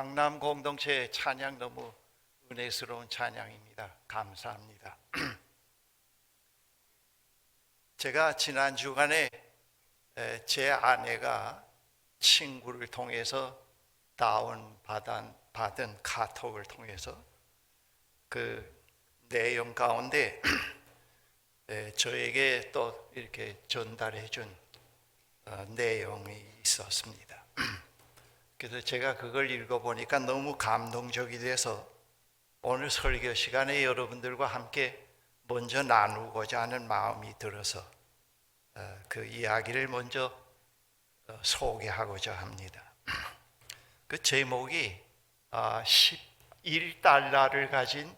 강남 공동체 찬양 너무 은혜스러운 찬양입니다. 감사합니다. 제가 지난 주간에 제 아내가 친구를 통해서 받은 카톡을 통해서 그 내용 가운데 저에게 또 이렇게 전달해 준 내용이 있었습니다. 그래서 제가 그걸 읽어보니까 너무 감동적이 돼서 오늘 설교 시간에 여러분들과 함께 먼저 나누고자 하는 마음이 들어서 그 이야기를 먼저 소개하고자 합니다. 그 제목이 1달러를 가진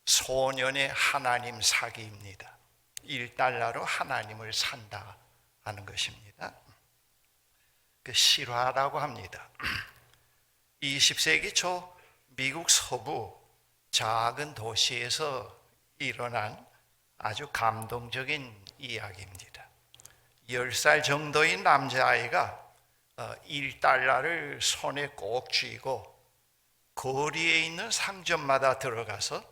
소년의 하나님 사기입니다. 1달러로 하나님을 산다 하는 것입니다. 그 실화라고 합니다. 20세기 초 미국 서부 작은 도시에서 일어난 아주 감동적인 이야기입니다. 10살 정도인 남자아이가 1달러를 손에 꼭 쥐고 거리에 있는 상점마다 들어가서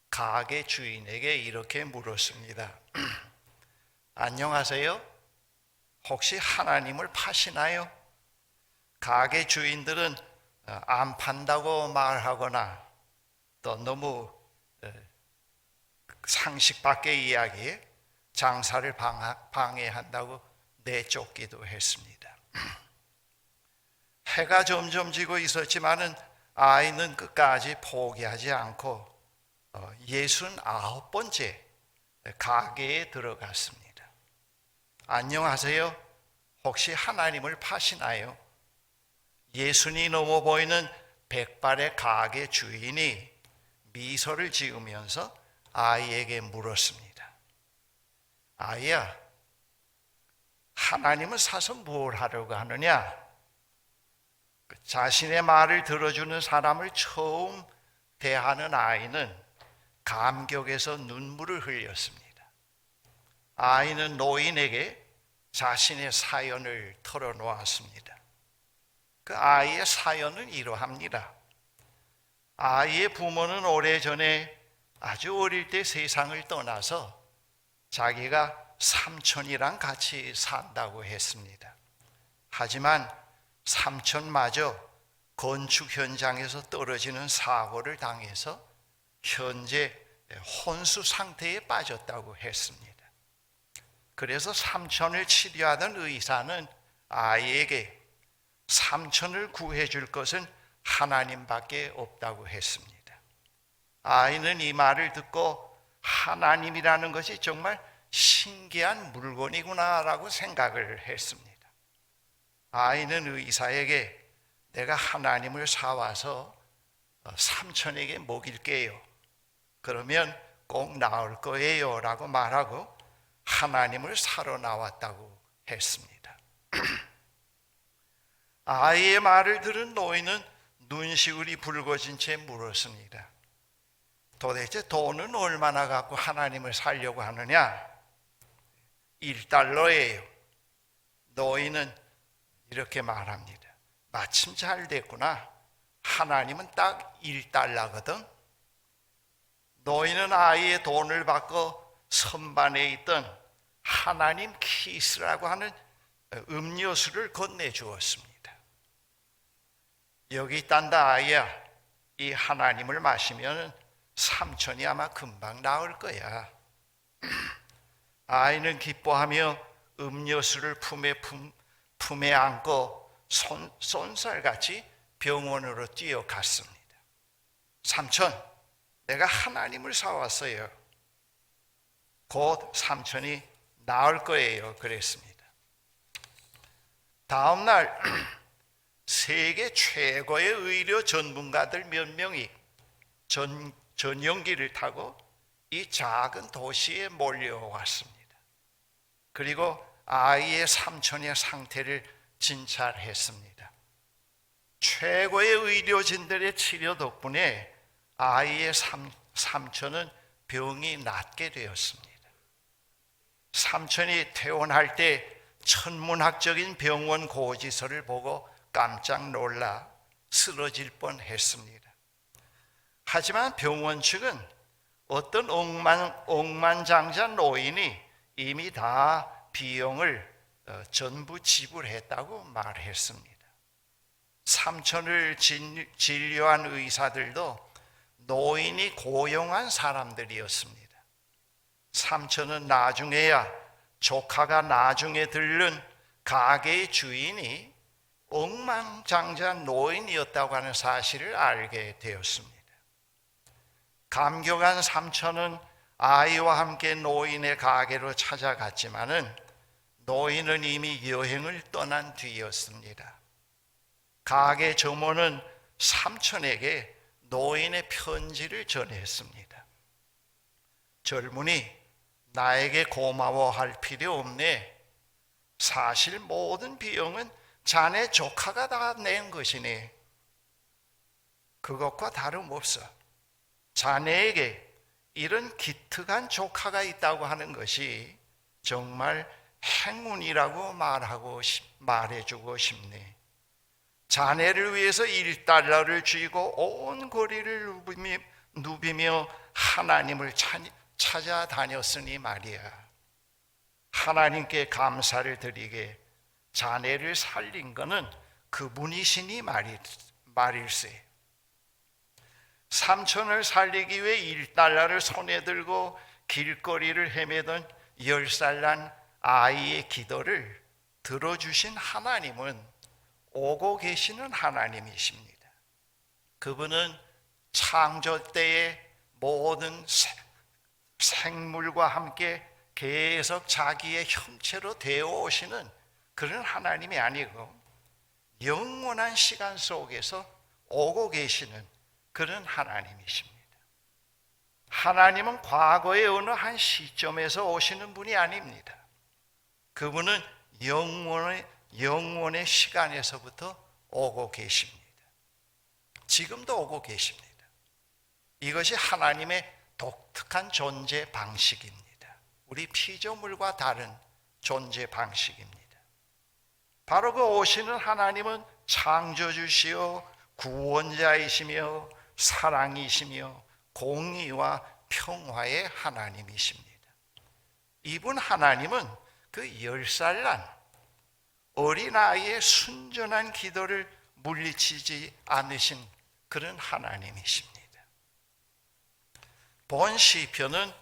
가게 주인에게 이렇게 물었습니다. 안녕하세요. 혹시 하나님을 파시나요? 가게 주인들은 안 판다고 말하거나 또 너무 상식 밖의 이야기에 장사를 방해한다고 내쫓기도 했습니다. 해가 점점 지고 있었지만은 아이는 끝까지 포기하지 않고 69번째 가게에 들어갔습니다. 안녕하세요. 혹시 하나님을 파시나요? 예순이 넘어 보이는 백발의 가게 주인이 미소를 지으면서 아이에게 물었습니다. 아이야, 하나님을 사서 뭘 하려고 하느냐? 자신의 말을 들어주는 사람을 처음 대하는 아이는 감격에서 눈물을 흘렸습니다. 아이는 노인에게 자신의 사연을 털어놓았습니다. 그 아이의 사연은 이러합니다. 아이의 부모는 오래전에 아주 어릴 때 세상을 떠나서 자기가 삼촌이랑 같이 산다고 했습니다. 하지만 삼촌마저 건축 현장에서 떨어지는 사고를 당해서 현재 혼수 상태에 빠졌다고 했습니다. 그래서 삼촌을 치료하던 의사는 아이에게 삼촌을 구해줄 것은 하나님밖에 없다고 했습니다. 아이는 이 말을 듣고 하나님이라는 것이 정말 신기한 물건이구나라고 생각을 했습니다. 아이는 의사에게 내가 하나님을 사와서 삼촌에게 먹일게요. 그러면 꼭 나을 거예요 라고 말하고 하나님을 사러 나왔다고 했습니다. 아이의 말을 들은 노인은 눈시울이 붉어진 채 물었습니다. 도대체 돈은 얼마나 갖고 하나님을 살려고 하느냐? 1달러예요. 노인은 이렇게 말합니다. 마침 잘 됐구나. 하나님은 딱 1달러거든. 노인은 아이의 돈을 받고 선반에 있던 하나님 키스라고 하는 음료수를 건네주었습니다. 여기 있단다 아이야. 이 하나님을 마시면 삼촌이 아마 금방 나을 거야. 아이는 기뻐하며 음료수를 품에 안고 쏜살같이 병원으로 뛰어갔습니다. 삼촌, 내가 하나님을 사왔어요. 곧 삼촌이 나을 거예요. 그랬습니다. 다음 날 세계 최고의 의료 전문가들 몇 명이 전용기를 타고 이 작은 도시에 몰려왔습니다. 그리고 아이의 삼촌의 상태를 진찰했습니다. 최고의 의료진들의 치료 덕분에 아이의 삼촌은 병이 낫게 되었습니다. 삼촌이 퇴원할 때 천문학적인 병원 고지서를 보고 깜짝 놀라 쓰러질 뻔했습니다. 하지만 병원 측은 어떤 억만장자 노인이 이미 다 비용을 전부 지불했다고 말했습니다. 삼촌을 진료한 의사들도 노인이 고용한 사람들이었습니다. 삼촌은 나중에야 조카가 나중에 들른 가게의 주인이 억만장자 노인이었다고 하는 사실을 알게 되었습니다. 감격한 삼촌은 아이와 함께 노인의 가게로 찾아갔지만은 노인은 이미 여행을 떠난 뒤였습니다. 가게 점원은 삼촌에게 노인의 편지를 전했습니다. 젊은이, 나에게 고마워할 필요 없네. 사실 모든 비용은 자네 조카가 다 낸 것이니 그것과 다름없어. 자네에게 이런 기특한 조카가 있다고 하는 것이 정말 행운이라고 말해주고 싶네. 자네를 위해서 1달러를 쥐고 온 거리를 누비며 하나님을 찾아다녔으니 말이야. 하나님께 감사를 드리게 자네를 살린 것은 그분이시니 말일세. 삼촌을 살리기 위해 1달러를 손에 들고 길거리를 헤매던 10살 난 아이의 기도를 들어주신 하나님은 오고 계시는 하나님이십니다. 그분은 창조 때의 모든 생물과 함께 계속 자기의 형체로 되어 오시는 그런 하나님이 아니고 영원한 시간 속에서 오고 계시는 그런 하나님이십니다. 하나님은 과거의 어느 한 시점에서 오시는 분이 아닙니다. 그분은 영원의 시간에서부터 오고 계십니다. 지금도 오고 계십니다. 이것이 하나님의 독특한 존재 방식입니다. 우리 피조물과 다른 존재 방식입니다. 바로 그 오시는 하나님은 창조주시요 구원자이시며 사랑이시며 공의와 평화의 하나님이십니다. 이분 하나님은 그 10살 난 어린아이의 순전한 기도를 물리치지 않으신 그런 하나님이십니다. 본 시편은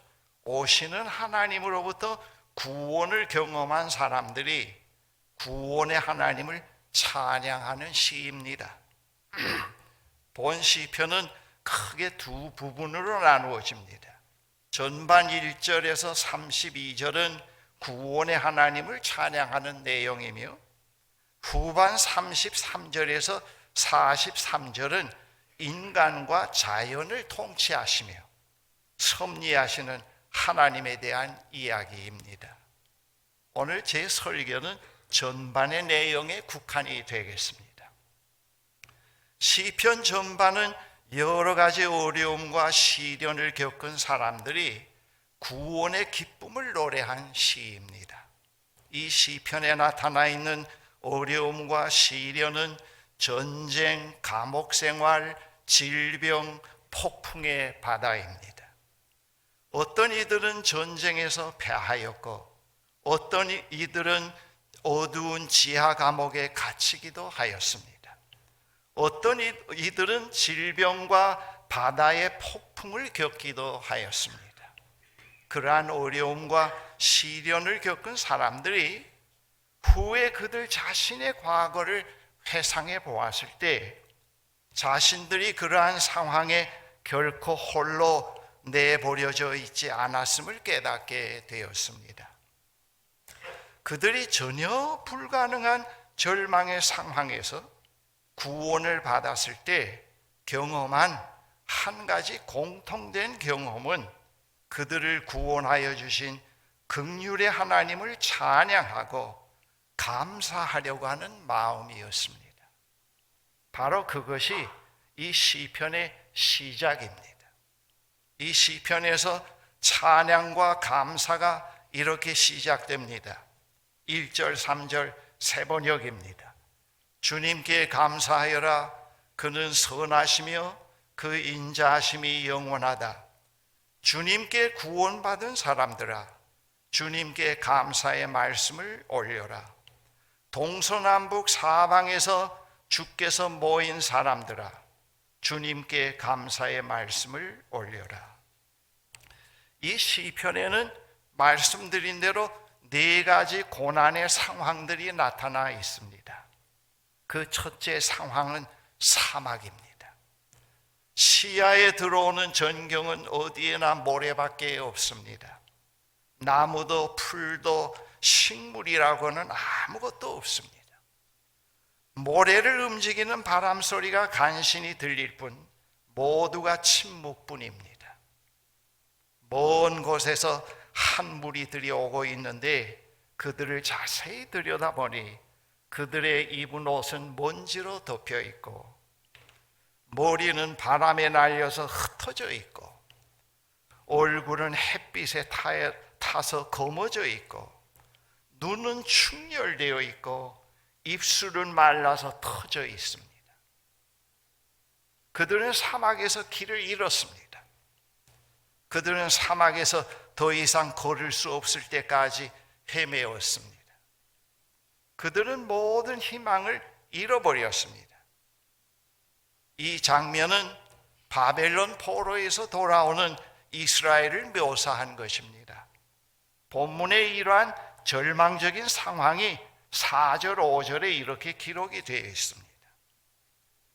오시는 하나님으로부터 구원을 경험한 사람들이 구원의 하나님을 찬양하는 시입니다. 본 시편은 크게 두 부분으로 나누어집니다. 전반 1절에서 32절은 구원의 하나님을 찬양하는 내용이며 후반 33절에서 43절은 인간과 자연을 통치하시며 섭리하시는 하나님에 대한 이야기입니다. 오늘 제 설교는 전반의 내용에 국한이 되겠습니다. 시편 전반은 여러 가지 어려움과 시련을 겪은 사람들이 구원의 기쁨을 노래한 시입니다. 이 시편에 나타나 있는 어려움과 시련은 전쟁, 감옥 생활, 질병, 폭풍의 바다입니다. 어떤 이들은 전쟁에서 패하였고 어떤 이들은 어두운 지하 감옥에 갇히기도 하였습니다. 어떤 이들은 질병과 바다의 폭풍을 겪기도 하였습니다. 그러한 어려움과 시련을 겪은 사람들이 후에 그들 자신의 과거를 회상해 보았을 때 자신들이 그러한 상황에 결코 홀로 내버려져 있지 않았음을 깨닫게 되었습니다. 그들이 전혀 불가능한 절망의 상황에서 구원을 받았을 때 경험한 한 가지 공통된 경험은 그들을 구원하여 주신 긍휼의 하나님을 찬양하고 감사하려고 하는 마음이었습니다. 바로 그것이 이 시편의 시작입니다. 이 시편에서 찬양과 감사가 이렇게 시작됩니다. 1절, 3절 세 번역입니다. 주님께 감사하여라. 그는 선하시며 그 인자하심이 영원하다. 주님께 구원받은 사람들아, 주님께 감사의 말씀을 올려라. 동서남북 사방에서 주께서 모인 사람들아, 주님께 감사의 말씀을 올려라. 이 시편에는 말씀드린 대로 네 가지 고난의 상황들이 나타나 있습니다. 그 첫째 상황은 사막입니다. 시야에 들어오는 전경은 어디에나 모래밖에 없습니다. 나무도 풀도 식물이라고는 아무것도 없습니다. 모래를 움직이는 바람 소리가 간신히 들릴 뿐 모두가 침묵뿐입니다. 먼 곳에서 한 무리들이 오고 있는데 그들을 자세히 들여다보니 그들의 입은 옷은 먼지로 덮여 있고 머리는 바람에 날려서 흩어져 있고 얼굴은 햇빛에 타서 검어져 있고 눈은 충혈되어 있고 입술은 말라서 터져 있습니다. 그들은 사막에서 길을 잃었습니다. 그들은 사막에서 더 이상 걸을 수 없을 때까지 헤매었습니다. 그들은 모든 희망을 잃어버렸습니다. 이 장면은 바벨론 포로에서 돌아오는 이스라엘을 묘사한 것입니다. 본문의 이러한 절망적인 상황이 4절, 5절에 이렇게 기록이 되어 있습니다.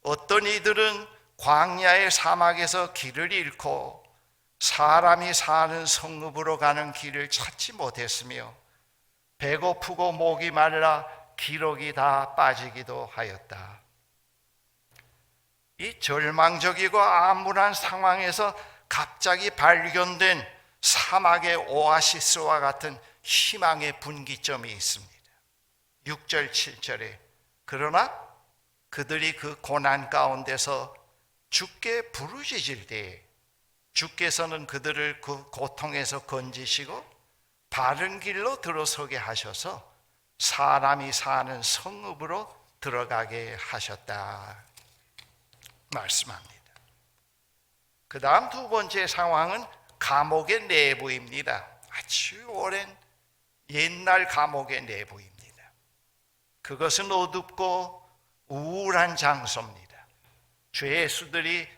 어떤 이들은 광야의 사막에서 길을 잃고 사람이 사는 성읍으로 가는 길을 찾지 못했으며 배고프고 목이 말라 기력이 다 빠지기도 하였다. 이 절망적이고 암울한 상황에서 갑자기 발견된 사막의 오아시스와 같은 희망의 분기점이 있습니다. 6절, 7절에 그러나 그들이 그 고난 가운데서 주께 부르짖을 때에 주께서는 그들을 그 고통에서 건지시고 바른 길로 들어서게 하셔서 사람이 사는 성읍으로 들어가게 하셨다 말씀합니다. 그 다음 두 번째 상황은 감옥의 내부입니다. 아주 오랜 옛날 감옥의 내부입니다. 그것은 어둡고 우울한 장소입니다. 죄수들이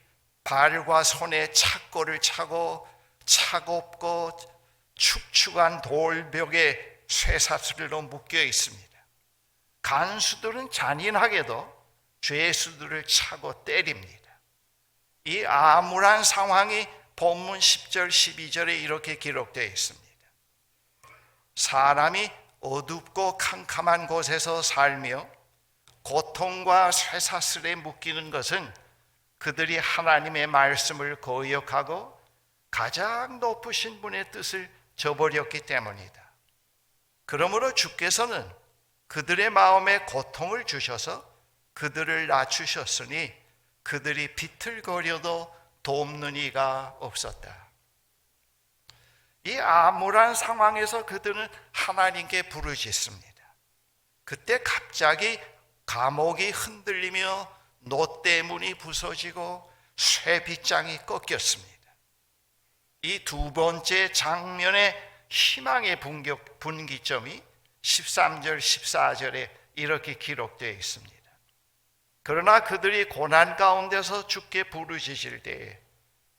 발과 손에 착고를 차고 차갑고 축축한 돌벽에 쇠사슬로 묶여 있습니다. 간수들은 잔인하게도 죄수들을 차고 때립니다. 이 암울한 상황이 본문 10절, 12절에 이렇게 기록되어 있습니다. 사람이 어둡고 캄캄한 곳에서 살며 고통과 쇠사슬에 묶이는 것은 그들이 하나님의 말씀을 거역하고 가장 높으신 분의 뜻을 저버렸기 때문이다. 그러므로 주께서는 그들의 마음에 고통을 주셔서 그들을 낮추셨으니 그들이 비틀거려도 돕는 이가 없었다. 이 암울한 상황에서 그들은 하나님께 부르짖습니다. 그때 갑자기 감옥이 흔들리며 놋대문이 부서지고 쇠빗장이 꺾였습니다. 이 두 번째 장면의 희망의 분기점이 13절, 14절에 이렇게 기록되어 있습니다. 그러나 그들이 고난 가운데서 주께 부르짖을 때에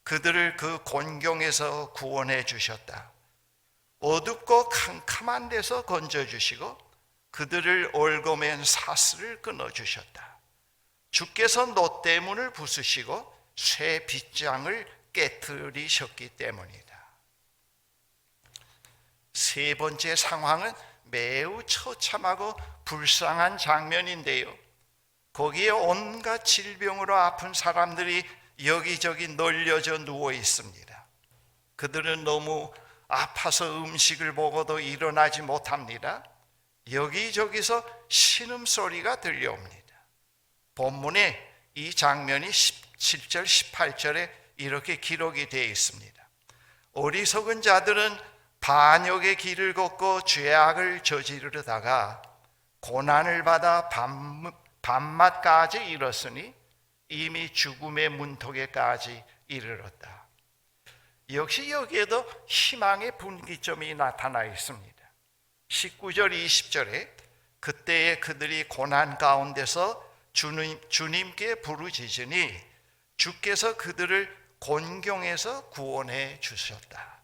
그들을 그 곤경에서 구원해 주셨다. 어둡고 캄캄한 데서 건져주시고 그들을 얽어맨 사슬을 끊어주셨다. 주께서 놋대문을 부수시고 쇠 빗장을 깨뜨리셨기 때문이다. 세 번째 상황은 매우 처참하고 불쌍한 장면인데요. 거기에 온갖 질병으로 아픈 사람들이 여기저기 널려져 누워 있습니다. 그들은 너무 아파서 음식을 먹어도 일어나지 못합니다. 여기저기서 신음소리가 들려옵니다. 본문에 이 장면이 17절, 18절에 이렇게 기록이 되어 있습니다. 어리석은 자들은 반역의 길을 걷고 죄악을 저지르다가 고난을 받아 밤낮까지 이뤘으니 이미 죽음의 문턱에까지 이르렀다. 역시 여기에도 희망의 분기점이 나타나 있습니다. 19절 20절에 그때에 그들이 고난 가운데서 주님께 부르짖으니 주께서 그들을 곤경에서 구원해 주셨다.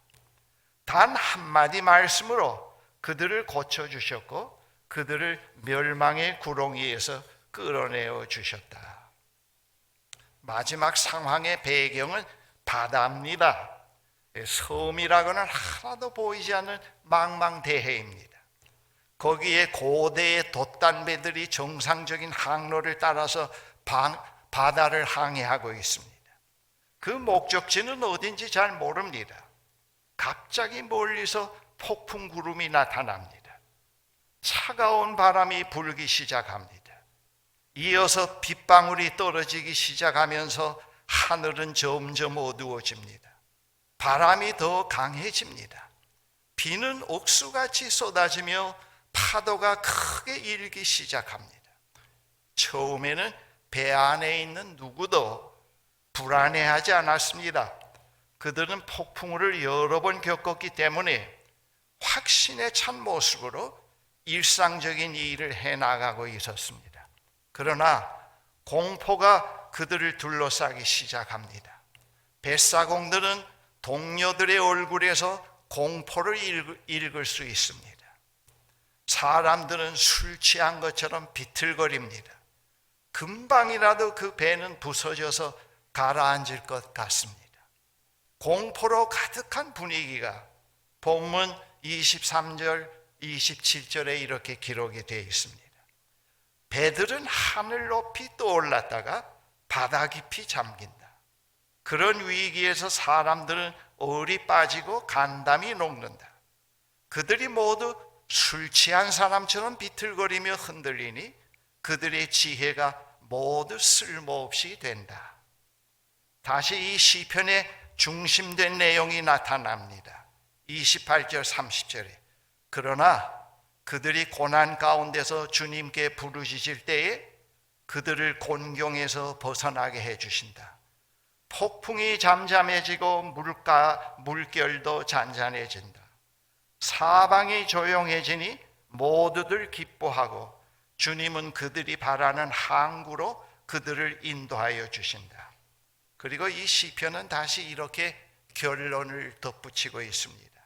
단 한마디 말씀으로 그들을 고쳐주셨고 그들을 멸망의 구렁이에서 끌어내어 주셨다. 마지막 상황의 배경은 바다입니다. 섬이라고는 하나도 보이지 않는 망망대해입니다. 거기에 고대의 돛단배들이 정상적인 항로를 따라서 바다를 항해하고 있습니다. 그 목적지는 어딘지 잘 모릅니다. 갑자기 멀리서 폭풍 구름이 나타납니다. 차가운 바람이 불기 시작합니다. 이어서 빗방울이 떨어지기 시작하면서 하늘은 점점 어두워집니다. 바람이 더 강해집니다. 비는 옥수같이 쏟아지며 파도가 크게 일기 시작합니다. 처음에는 배 안에 있는 누구도 불안해하지 않았습니다. 그들은 폭풍우를 여러 번 겪었기 때문에 확신에 찬 모습으로 일상적인 일을 해나가고 있었습니다. 그러나 공포가 그들을 둘러싸기 시작합니다. 뱃사공들은 동료들의 얼굴에서 공포를 읽을 수 있습니다. 사람들은 술 취한 것처럼 비틀거립니다. 금방이라도 그 배는 부서져서 가라앉을 것 같습니다. 공포로 가득한 분위기가 본문 23절, 27절에 이렇게 기록이 되어 있습니다. 배들은 하늘 높이 떠올랐다가 바다 깊이 잠긴다. 그런 위기에서 사람들은 얼이 빠지고 간담이 녹는다. 그들이 모두 술 취한 사람처럼 비틀거리며 흔들리니 그들의 지혜가 모두 쓸모없이 된다. 다시 이 시편의 중심된 내용이 나타납니다. 28절 30절에 그러나 그들이 고난 가운데서 주님께 부르짖을 때에 그들을 곤경에서 벗어나게 해주신다. 폭풍이 잠잠해지고 물결도 잔잔해진다. 사방이 조용해지니 모두들 기뻐하고 주님은 그들이 바라는 항구로 그들을 인도하여 주신다. 그리고 이 시편은 다시 이렇게 결론을 덧붙이고 있습니다.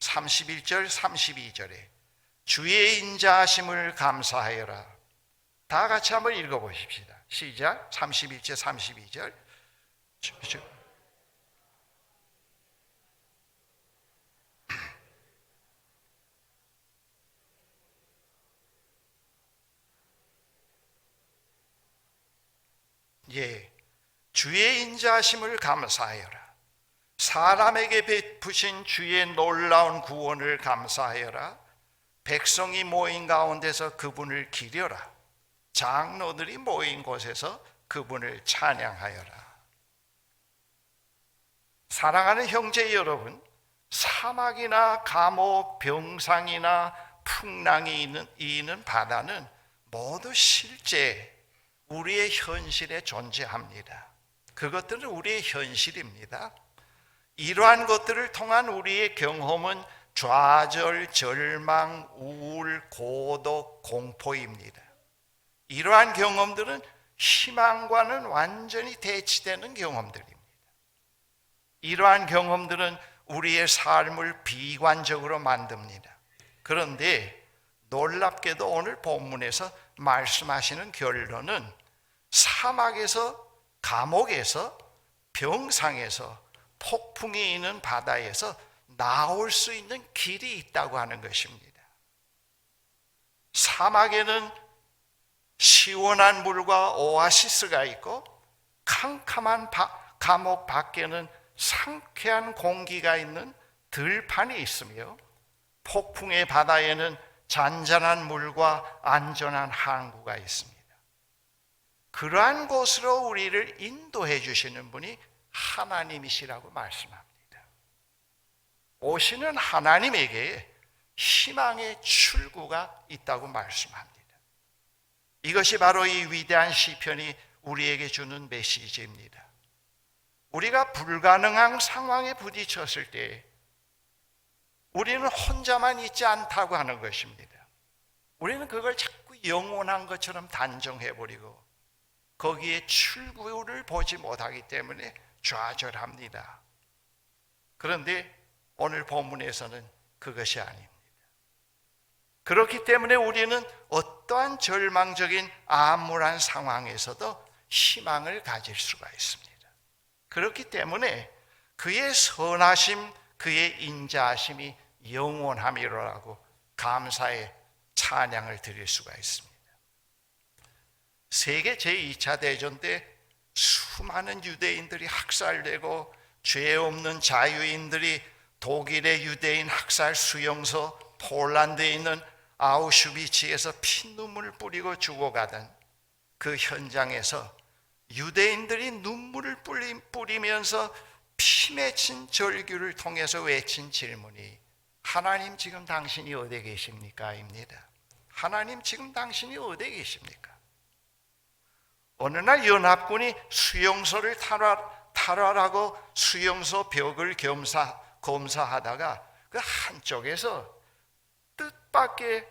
31절 32절에 주의 인자하심을 감사하여라. 다 같이 한번 읽어보십시다. 시작. 31절 32절 예, 주의 인자하심을 감사하여라. 사람에게 베푸신 주의 놀라운 구원을 감사하여라. 백성이 모인 가운데서 그분을 기려라. 장로들이 모인 곳에서 그분을 찬양하여라. 사랑하는 형제 여러분, 사막이나 감옥, 병상이나 풍랑이 있는 바다는 모두 실제 우리의 현실에 존재합니다. 그것들은 우리의 현실입니다. 이러한 것들을 통한 우리의 경험은 좌절, 절망, 우울, 고독, 공포입니다. 이러한 경험들은 희망과는 완전히 대치되는 경험들입니다. 이러한 경험들은 우리의 삶을 비관적으로 만듭니다. 그런데 놀랍게도 오늘 본문에서 말씀하시는 결론은 사막에서, 감옥에서, 병상에서, 폭풍이 있는 바다에서 나올 수 있는 길이 있다고 하는 것입니다. 사막에는 시원한 물과 오아시스가 있고 캄캄한 감옥 밖에는 상쾌한 공기가 있는 들판이 있으며 폭풍의 바다에는 잔잔한 물과 안전한 항구가 있습니다. 그러한 곳으로 우리를 인도해 주시는 분이 하나님이시라고 말씀합니다. 오시는 하나님에게 희망의 출구가 있다고 말씀합니다. 이것이 바로 이 위대한 시편이 우리에게 주는 메시지입니다. 우리가 불가능한 상황에 부딪혔을 때 우리는 혼자만 있지 않다고 하는 것입니다. 우리는 그걸 자꾸 영원한 것처럼 단정해버리고 거기에 출구를 보지 못하기 때문에 좌절합니다. 그런데 오늘 본문에서는 그것이 아닙니다. 그렇기 때문에 우리는 어떠한 절망적인 암울한 상황에서도 희망을 가질 수가 있습니다. 그렇기 때문에 그의 선하심, 그의 인자하심이 영원함이로라고 감사의 찬양을 드릴 수가 있습니다. 세계 제2차 대전 때 수많은 유대인들이 학살되고 죄 없는 자유인들이 독일의 유대인 학살 수용소 폴란드에 있는 아우슈비츠에서 피눈물을 뿌리고 죽어가던 그 현장에서 유대인들이 눈물을 뿌리면서 피 맺힌 절규를 통해서 외친 질문이 하나님 지금 당신이 어디 계십니까? 입니다. 하나님 지금 당신이 어디 계십니까? 어느 날 연합군이 수용소를 탈환하고 수용소 벽을 검사하다가 그 한쪽에서 뜻밖의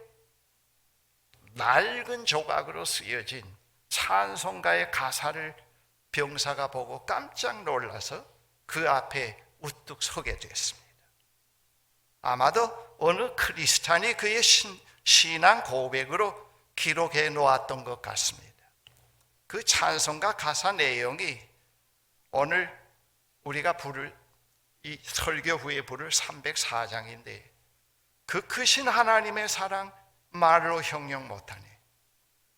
낡은 조각으로 쓰여진 찬송가의 가사를 병사가 보고 깜짝 놀라서 그 앞에 우뚝 서게 됐습니다. 아마도 어느 크리스찬이 그의 신앙 고백으로 기록해 놓았던 것 같습니다. 그 찬송가 가사 내용이 오늘 우리가 이 설교 후에 부를 304장인데 그 크신 하나님의 사랑 말로 형용 못하네.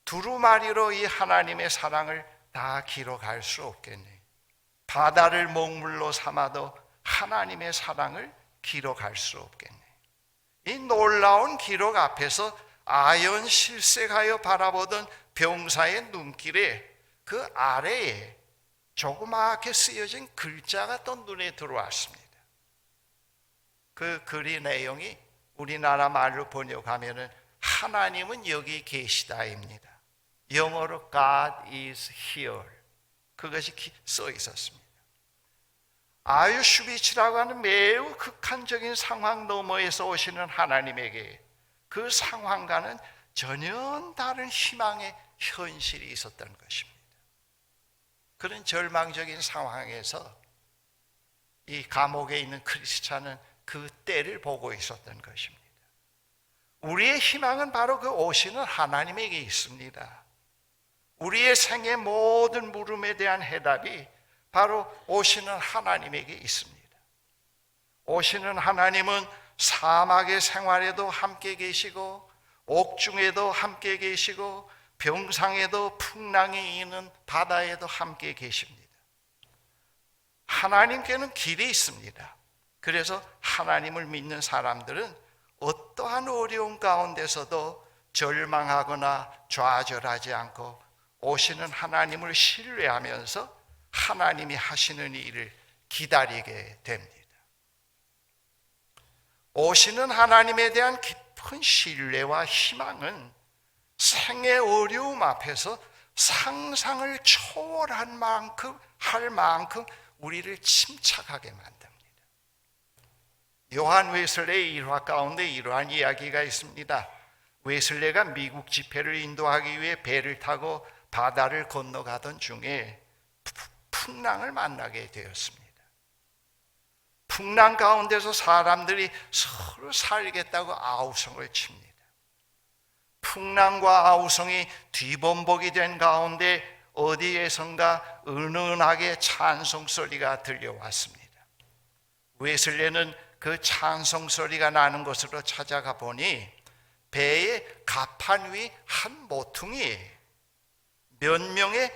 두루마리로 이 하나님의 사랑을 다 기록할 수 없겠네. 바다를 먹물로 삼아도 하나님의 사랑을 기록할 수 없겠네. 이 놀라운 기록 앞에서 아연 실색하여 바라보던 병사의 눈길에 그 아래에 조그맣게 쓰여진 글자가 또 눈에 들어왔습니다. 그 글의 내용이 우리나라 말로 번역하면은 하나님은 여기 계시다입니다. 영어로 God is here. 그것이 써 있었습니다. 아우슈비츠라고 하는 매우 극한적인 상황 너머에서 오시는 하나님에게 그 상황과는 전혀 다른 희망의 현실이 있었던 것입니다. 그런 절망적인 상황에서 이 감옥에 있는 크리스찬은 그 때를 보고 있었던 것입니다. 우리의 희망은 바로 그 오시는 하나님에게 있습니다. 우리의 생의 모든 물음에 대한 해답이 바로 오시는 하나님에게 있습니다. 오시는 하나님은 사막의 생활에도 함께 계시고 옥중에도 함께 계시고 병상에도 풍랑이 있는 바다에도 함께 계십니다. 하나님께는 길이 있습니다. 그래서 하나님을 믿는 사람들은 어떠한 어려움 가운데서도 절망하거나 좌절하지 않고 오시는 하나님을 신뢰하면서 하나님이 하시는 일을 기다리게 됩니다. 오시는 하나님에 대한 깊은 신뢰와 희망은 생의 어려움 앞에서 상상을 초월할 만큼 우리를 침착하게 만듭니다. 요한 웨슬레의 일화 가운데 이러한 이야기가 있습니다. 웨슬레가 미국 집회를 인도하기 위해 배를 타고 바다를 건너가던 중에 풍랑을 만나게 되었습니다. 풍랑 가운데서 사람들이 서로 살겠다고 아우성을 칩니다. 풍랑과 아우성이 뒤범벅이 된 가운데 어디에선가 은은하게 찬송소리가 들려왔습니다. 웨슬레는 그 찬송소리가 나는 곳으로 찾아가 보니 배의 갑판 위 한 모퉁이 몇 명의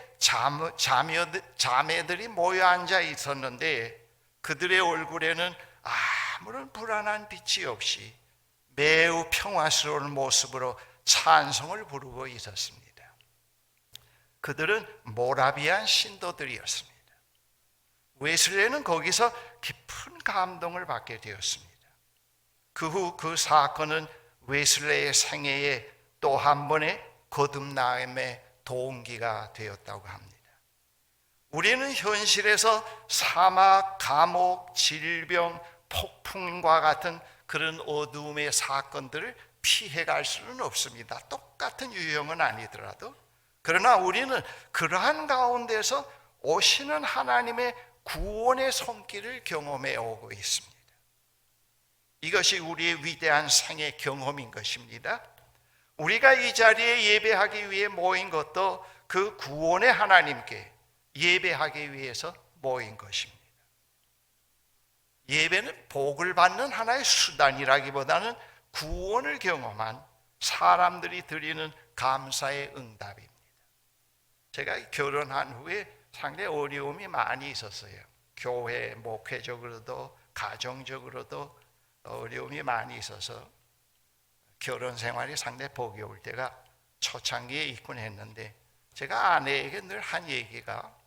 자매들이 모여 앉아 있었는데 그들의 얼굴에는 아무런 불안한 빛이 없이 매우 평화스러운 모습으로 찬송을 부르고 있었습니다. 그들은 모라비안 신도들이었습니다. 웨슬레는 거기서 깊은 감동을 받게 되었습니다. 그 후 그 사건은 웨슬레의 생애에 또 한 번의 거듭남의 동기가 되었다고 합니다. 우리는 현실에서 사막, 감옥, 질병, 폭풍과 같은 그런 어두움의 사건들을 피해갈 수는 없습니다. 똑같은 유형은 아니더라도. 그러나 우리는 그러한 가운데서 오시는 하나님의 구원의 손길을 경험해 오고 있습니다. 이것이 우리의 위대한 생애 경험인 것입니다. 우리가 이 자리에 예배하기 위해 모인 것도 그 구원의 하나님께 예배하기 위해서 모인 것입니다. 예배는 복을 받는 하나의 수단이라기보다는 구원을 경험한 사람들이 드리는 감사의 응답입니다. 제가 결혼한 후에 상당히 어려움이 많이 있었어요. 교회, 목회적으로도 가정적으로도 어려움이 많이 있어서 결혼 생활이 상당히 버거울 때가 초창기에 있곤 했는데, 제가 아내에게 늘 한 얘기가,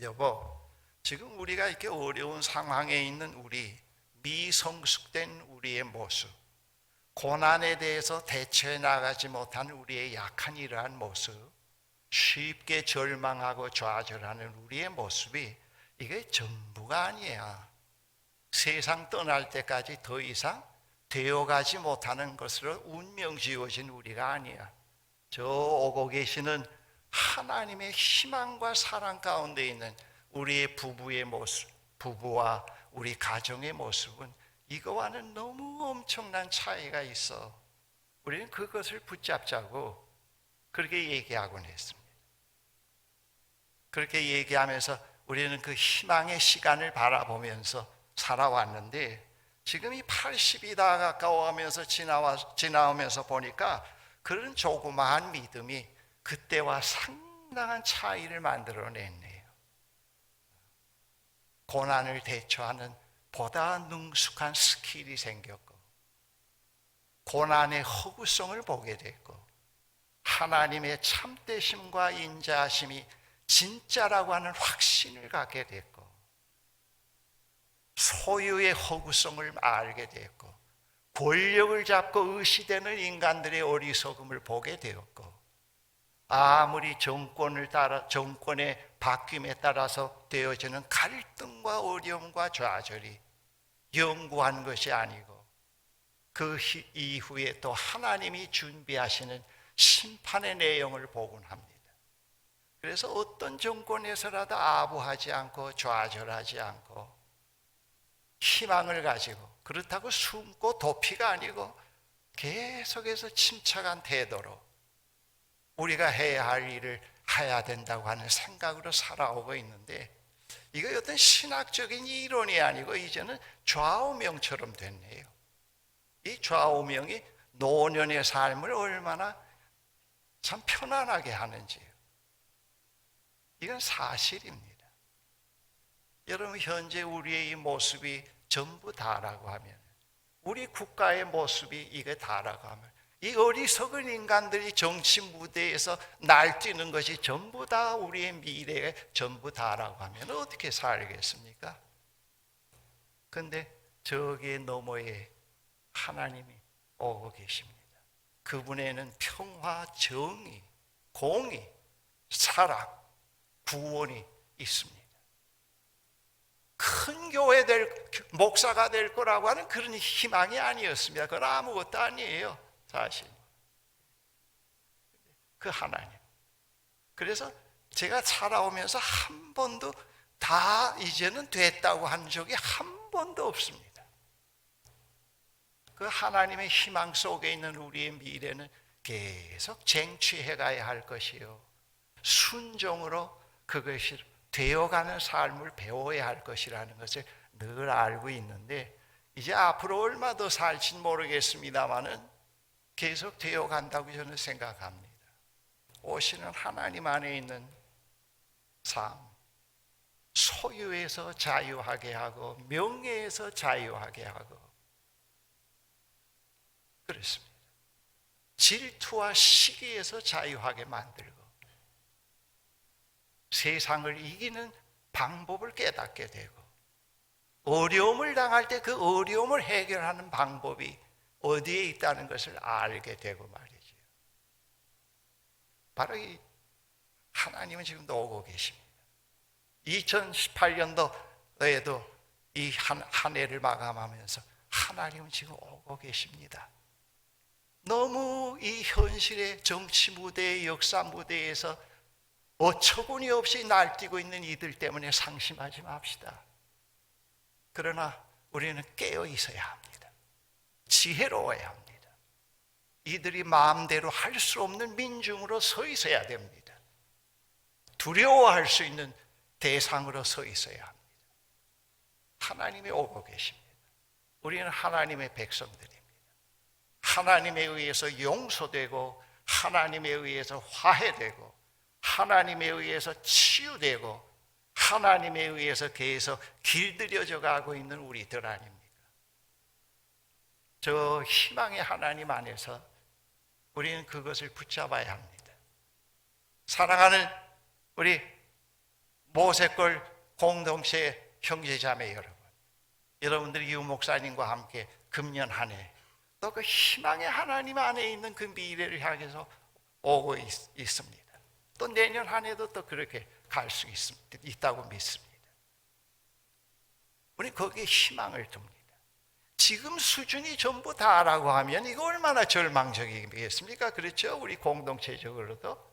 여보, 지금 우리가 이렇게 어려운 상황에 있는 우리, 미성숙된 우리의 모습, 고난에 대해서 대처해 나가지 못한 우리의 약한 이러한 모습, 쉽게 절망하고 좌절하는 우리의 모습이 이게 전부가 아니야. 세상 떠날 때까지 더 이상 되어가지 못하는 것으로 운명 지어진 우리가 아니야. 저 오고 계시는 하나님의 희망과 사랑 가운데 있는 우리의 부부의 모습, 부부와 우리 가정의 모습은 이거와는 너무 엄청난 차이가 있어. 우리는 그것을 붙잡자고 그렇게 얘기하곤 했습니다. 그렇게 얘기하면서 우리는 그 희망의 시간을 바라보면서 살아왔는데, 지금 이 80이 다 가까워가면서 지나오면서 보니까 그런 조그마한 믿음이 그때와 상당한 차이를 만들어냈네요. 고난을 대처하는 보다 능숙한 스킬이 생겼고, 고난의 허구성을 보게 됐고, 하나님의 참되심과 인자하심이 진짜라고 하는 확신을 갖게 됐고, 소유의 허구성을 알게 되었고, 권력을 잡고 의시되는 인간들의 어리석음을 보게 되었고, 아무리 정권의 바뀜에 따라서 되어지는 갈등과 어려움과 좌절이 영구한 것이 아니고, 그 이후에 또 하나님이 준비하시는 심판의 내용을 보곤 합니다. 그래서 어떤 정권에서라도 아부하지 않고 좌절하지 않고 희망을 가지고, 그렇다고 숨고 도피가 아니고 계속해서 침착한 태도로 우리가 해야 할 일을 해야 된다고 하는 생각으로 살아오고 있는데, 이거 어떤 신학적인 이론이 아니고 이제는 좌우명처럼 됐네요. 이 좌우명이 노년의 삶을 얼마나 참 편안하게 하는지요. 이건 사실입니다. 여러분, 현재 우리의 이 모습이 전부 다라고 하면, 우리 국가의 모습이 이게 다라고 하면, 이 어리석은 인간들이 정치 무대에서 날뛰는 것이 전부 다 우리의 미래에 전부 다라고 하면 어떻게 살겠습니까? 그런데 저기 너머에 하나님이 오고 계십니다. 그분에는 평화, 정의, 공의, 사랑, 구원이 있습니다. 큰 교회 목사가 될 거라고 하는 그런 희망이 아니었습니다. 그건 아무것도 아니에요, 사실. 그 하나님. 그래서 제가 살아오면서 한 번도 다 이제는 됐다고 한 적이 한 번도 없습니다. 그 하나님의 희망 속에 있는 우리의 미래는 계속 쟁취해 가야 할 것이요, 순종으로 그것이 되어가는 삶을 배워야 할 것이라는 것을 늘 알고 있는데, 이제 앞으로 얼마 더 살진 모르겠습니다만은 계속 되어간다고 저는 생각합니다. 오시는 하나님 안에 있는 삶, 소유에서 자유하게 하고 명예에서 자유하게 하고 그렇습니다. 질투와 시기에서 자유하게 만들고 세상을 이기는 방법을 깨닫게 되고, 어려움을 당할 때 그 어려움을 해결하는 방법이 어디에 있다는 것을 알게 되고 말이죠. 바로 이 하나님은 지금도 오고 계십니다. 2018년도에도 이 한 해를 마감하면서 하나님은 지금 오고 계십니다. 너무 이 현실의 정치 무대, 역사 무대에서 어처구니 없이 날뛰고 있는 이들 때문에 상심하지 맙시다. 그러나 우리는 깨어 있어야 합니다. 지혜로워야 합니다. 이들이 마음대로 할 수 없는 민중으로 서 있어야 됩니다. 두려워할 수 있는 대상으로 서 있어야 합니다. 하나님이 오고 계십니다. 우리는 하나님의 백성들입니다. 하나님에 의해서 용서되고, 하나님에 의해서 화해되고, 하나님에 의해서 치유되고, 하나님에 의해서 계속 길들여져 가고 있는 우리들 아닙니까? 저 희망의 하나님 안에서 우리는 그것을 붙잡아야 합니다. 사랑하는 우리 모세골 공동체 형제자매 여러분, 여러분들이 유 목사님과 함께 금년 한 해 또 그 희망의 하나님 안에 있는 그 미래를 향해서 오고 있습니다. 또 내년 한 해도 또 그렇게 갈 수 있다고 믿습니다. 우리 거기에 희망을 둡니다. 지금 수준이 전부 다라고 하면 이거 얼마나 절망적이겠습니까? 그렇죠? 우리 공동체적으로도.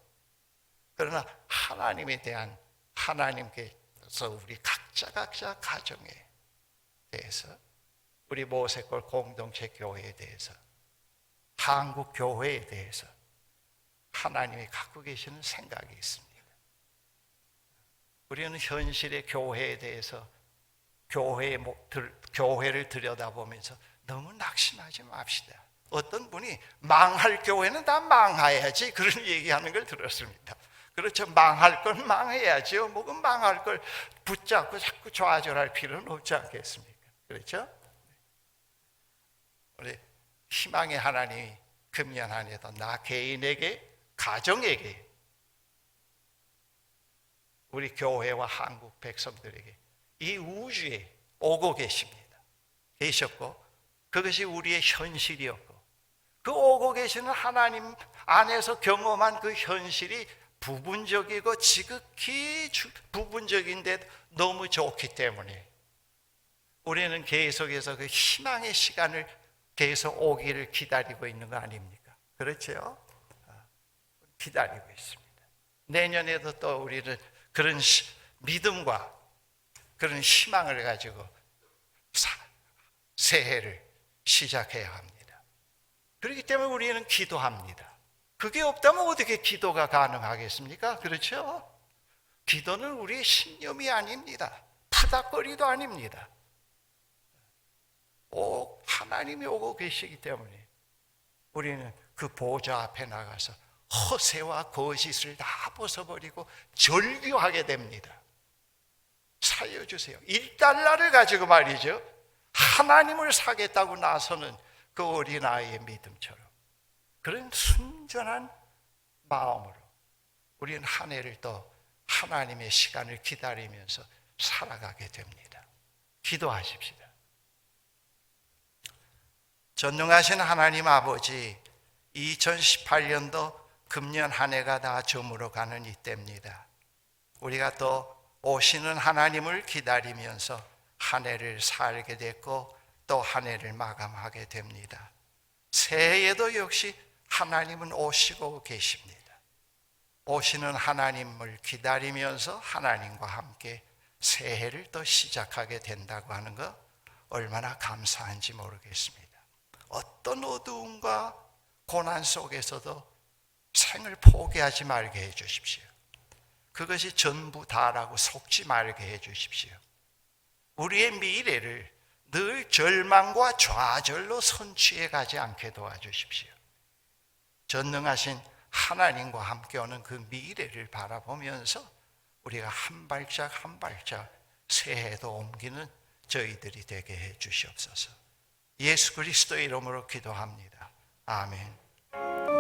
그러나 하나님에 대한, 하나님께서 우리 각자 가정에 대해서, 우리 모세골 공동체 교회에 대해서, 한국 교회에 대해서 하나님이 갖고 계시는 생각이 있습니다. 우리는 현실의 교회에 대해서 교회를 들여다보면서 너무 낙심하지 맙시다. 어떤 분이 망할 교회는 다 망해야지 그런 얘기하는 걸 들었습니다. 그렇죠. 망할 건 망해야죠. 뭐그 망할 걸 붙잡고 자꾸 좌절할 필요는 없지 않겠습니까? 그렇죠? 우리 희망의 하나님이 금년 한 해도 나 개인에게, 가정에게, 우리 교회와 한국 백성들에게 이 우주에 오고 계셨고, 그것이 우리의 현실이었고, 그 오고 계시는 하나님 안에서 경험한 그 현실이 부분적이고 지극히 부분적인데 너무 좋기 때문에 우리는 계속해서 그 희망의 시간을 계속 오기를 기다리고 있는 거 아닙니까? 그렇죠? 기다리고 있습니다. 내년에도 또 우리는 그런 믿음과 그런 희망을 가지고 새해를 시작해야 합니다. 그렇기 때문에 우리는 기도합니다. 그게 없다면 어떻게 기도가 가능하겠습니까? 그렇죠? 기도는 우리의 신념이 아닙니다. 푸닥거리도 아닙니다. 하나님이 오고 계시기 때문에 우리는 그 보좌 앞에 나가서 허세와 거짓을 다 벗어버리고 절규하게 됩니다. 살려주세요. 1달러를 가지고 말이죠, 하나님을 사겠다고 나서는 그 어린아이의 믿음처럼 그런 순전한 마음으로 우리는 한 해를 또 하나님의 시간을 기다리면서 살아가게 됩니다. 기도하십시다. 전능하신 하나님 아버지, 2018년도 금년 한 해가 다 저물어 가는 이때입니다. 우리가 또 오시는 하나님을 기다리면서 한 해를 살게 됐고 또 한 해를 마감하게 됩니다. 새해에도 역시 하나님은 오시고 계십니다. 오시는 하나님을 기다리면서 하나님과 함께 새해를 또 시작하게 된다고 하는 것 얼마나 감사한지 모르겠습니다. 어떤 어두움과 고난 속에서도 생을 포기하지 말게 해 주십시오. 그것이 전부 다라고 속지 말게 해 주십시오. 우리의 미래를 늘 절망과 좌절로 선취해 가지 않게 도와주십시오. 전능하신 하나님과 함께 오는 그 미래를 바라보면서 우리가 한 발짝 한 발짝 새해도 옮기는 저희들이 되게 해 주시옵소서. 예수 그리스도의 이름으로 기도합니다. 아멘.